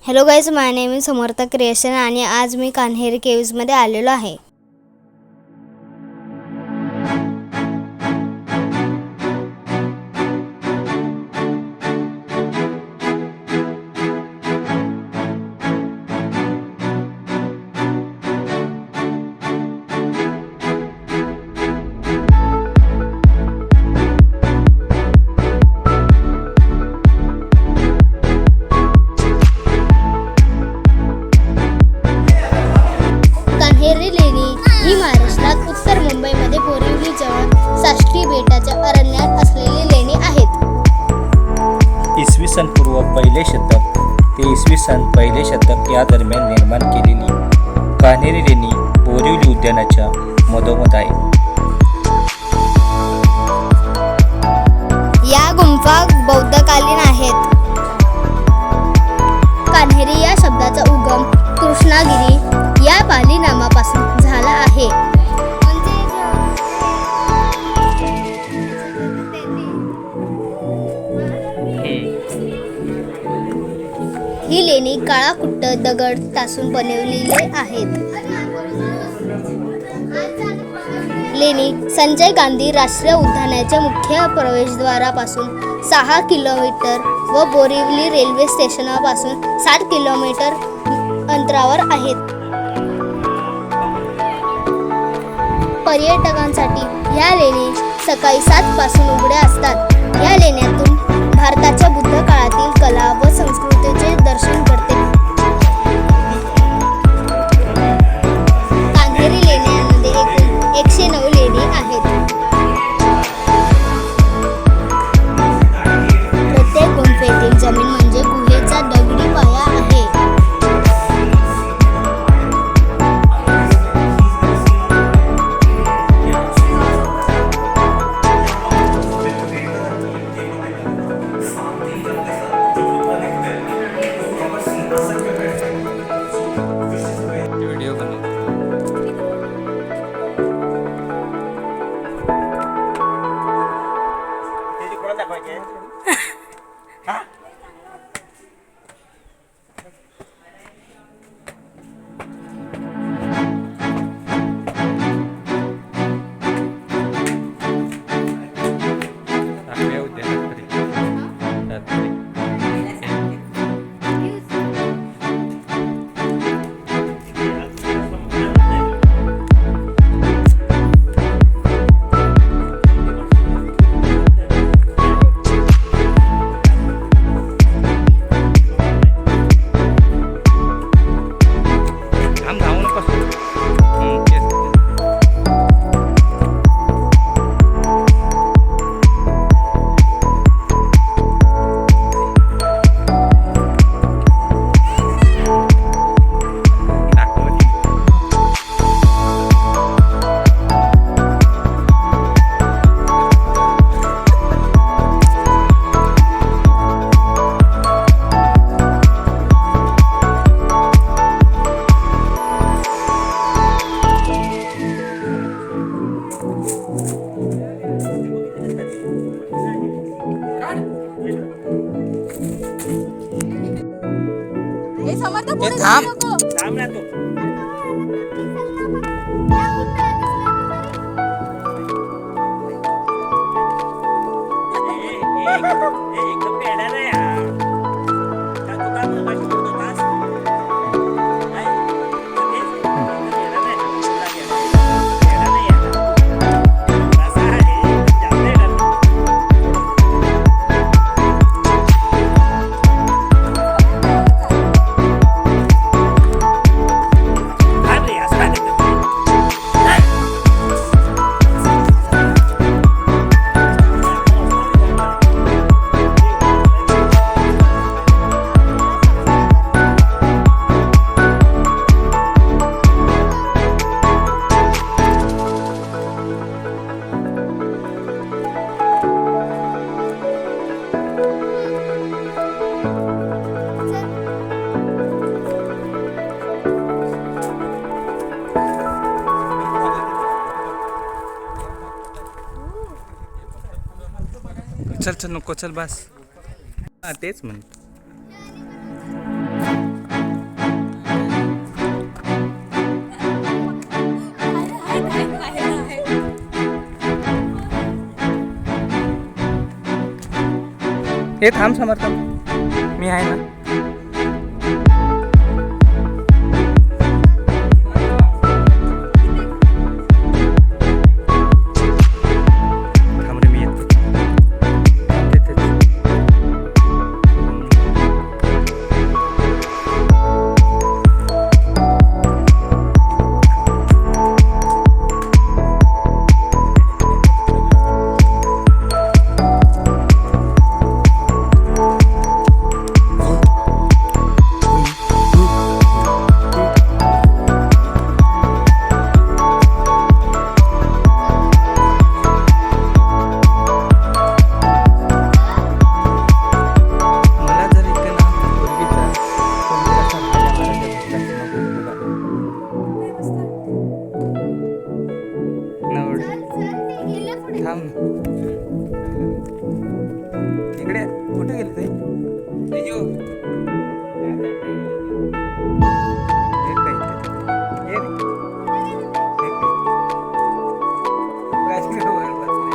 Hello guys, my name is Samarth creation आणि आज मी कान्हेरी केव्जमध्ये आलेलो आहे. कान्हेरी लेणी ही महाराष्ट्रात उत्तर मुंबईमध्ये बोरिवली जवळ साष्टी बेटाच्या अरण्यात असलेली लेणी आहेत. इसवी सन पूर्व पहिले शतक ते इसवी सन पहिले शतक या दरम्यान निर्माण केलेली कान्हेरी लेणी बोरिवली उद्यानाच्या मधोमध आहे. या गुंफा बौद्धकालीन आहेत. कान्हेरी या शब्दाचा उगम कृष्णागिरी या पाली नामापासून झाला आहे. ही लेणी काळाकुट्ट दगड तासून बनवलेली आहेत. लेणी संजय गांधी राष्ट्रीय उद्यानाच्या मुख्य प्रवेशद्वारापासून 6 किलोमीटर व बोरिवली रेल्वे स्टेशनपासून 7 किलोमीटर अंतरावर आहेत. पर्यटकांसाठी या लेणी सकाळी 7 पासून उघड्या असतात. या लेण्यांतून भारताच्या बुद्ध काळातील कला व संस्कृतीचे दर्शन घडते. कान्हेरी लेण्यांमध्ये एकूण 109 लेणी आहेत. प्रत्येक गुंफेतील जमीन म्हणजे गुहेचा दगडी पाया आहे. थांब ना तू. चल चल नको चल बस. तेच म्हणतो. हे थांब समर्थ, मी आहे ना. थांब रे, मी येतो. तिथेच. मला जर इथे ना पूर्वीचा कोणता असा राजा नवड थांब. इकडे कुठे गेले ते? हे काय ते? हे रे. हे काय? राजकीय वर बसले.